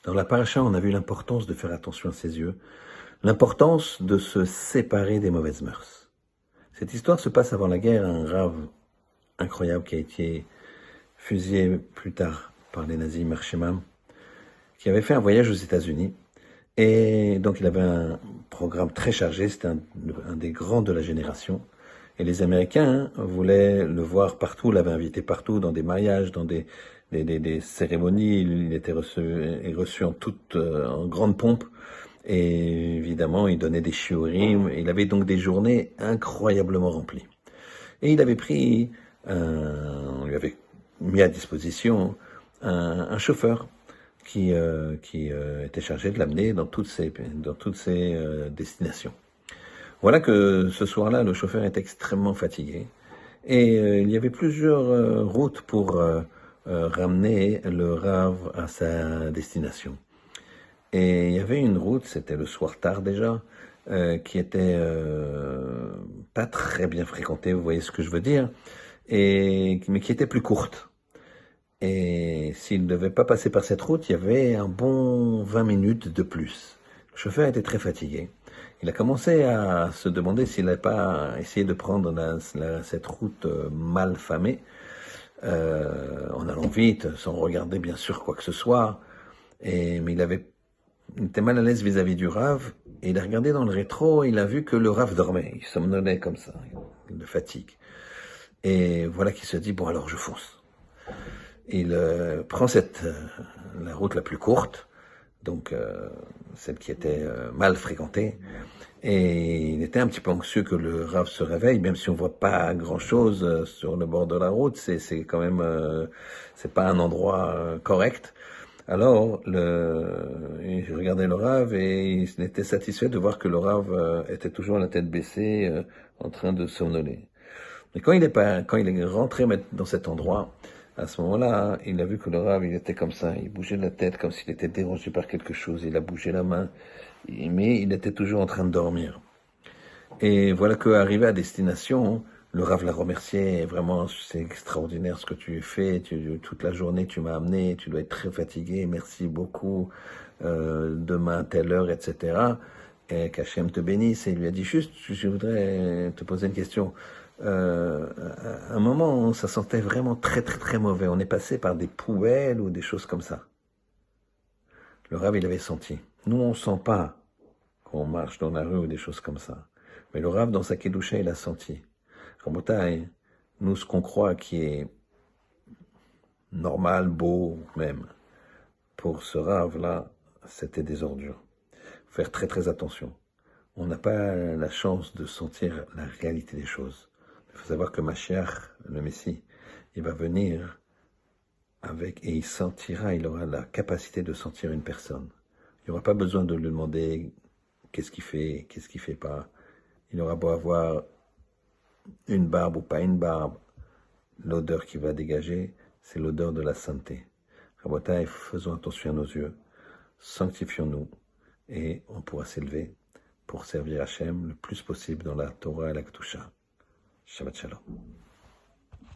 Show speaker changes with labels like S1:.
S1: Dans la paracha, on a vu l'importance de faire attention à ses yeux, l'importance de se séparer des mauvaises mœurs. Cette histoire se passe avant la guerre, un rave incroyable qui a été fusillé plus tard par les nazis, Marshemam, qui avait fait un voyage aux États-Unis. Et donc il avait un programme très chargé, c'était un des grands de la génération. Et les Américains voulaient le voir partout, l'avaient invité partout, dans des mariages, dans des cérémonies. Il était reçu en grande pompe. Et évidemment, il donnait des shiurim. Il avait donc des journées incroyablement remplies. Et il avait on lui avait mis à disposition un chauffeur qui était chargé de l'amener dans toutes ses destinations. Voilà que ce soir-là, le chauffeur était extrêmement fatigué et il y avait plusieurs routes pour ramener le Rav à sa destination. Et il y avait une route, c'était le soir tard déjà, qui était pas très bien fréquentée, vous voyez ce que je veux dire, mais qui était plus courte. Et s'il ne devait pas passer par cette route, il y avait un bon 20 minutes de plus. Le chauffeur était très fatigué. Il a commencé à se demander s'il n'allait pas essayer de prendre cette route mal famée, en allant vite, sans regarder bien sûr quoi que ce soit. Mais il était mal à l'aise vis-à-vis du Rav, et il a regardé dans le rétro, et il a vu que le Rav dormait, il somnolait comme ça, de fatigue. Et voilà qu'il se dit, bon alors je fonce. Il prend la route la plus courte, donc celle qui était mal fréquentée, et il était un petit peu anxieux que le Rav se réveille, même si on voit pas grand-chose sur le bord de la route, c'est quand même, c'est pas un endroit correct. Alors, il regardait le Rav et il était satisfait de voir que le Rav était toujours la tête baissée, en train de somnoler. Mais quand il est rentré dans cet endroit, à ce moment-là, il a vu que le Rav, il était comme ça, il bougeait la tête comme s'il était dérangé par quelque chose, il a bougé la main, mais il était toujours en train de dormir. Et voilà qu'arrivé à destination, le Rav l'a remercié, vraiment, c'est extraordinaire ce que tu fais, toute la journée tu m'as amené, tu dois être très fatigué, merci beaucoup, demain à telle heure, etc. Et qu'Hachem te bénisse, et il lui a dit juste, je voudrais te poser une question. À un moment, ça sentait vraiment très très très mauvais, on est passé par des poubelles ou des choses comme ça. Le Rav, il avait senti. Nous, on sent pas quand on marche dans la rue ou des choses comme ça. Mais le Rav, dans sa Kedusha, il a senti. Rabotai, nous, ce qu'on croit qui est normal, beau, même, pour ce Rav-là, c'était des ordures. Faire très très attention. On n'a pas la chance de sentir la réalité des choses. Il faut savoir que Mashiach, le Messie, il va venir et il sentira, il aura la capacité de sentir une personne. Il n'y aura pas besoin de lui demander qu'est-ce qu'il fait pas. Il aura beau avoir une barbe ou pas une barbe, l'odeur qui va dégager, c'est l'odeur de la sainteté. Rabotai, faisons attention à nos yeux, sanctifions-nous, et on pourra s'élever pour servir Hachem le plus possible dans la Torah et la Kedusha. Shabbat Shalom.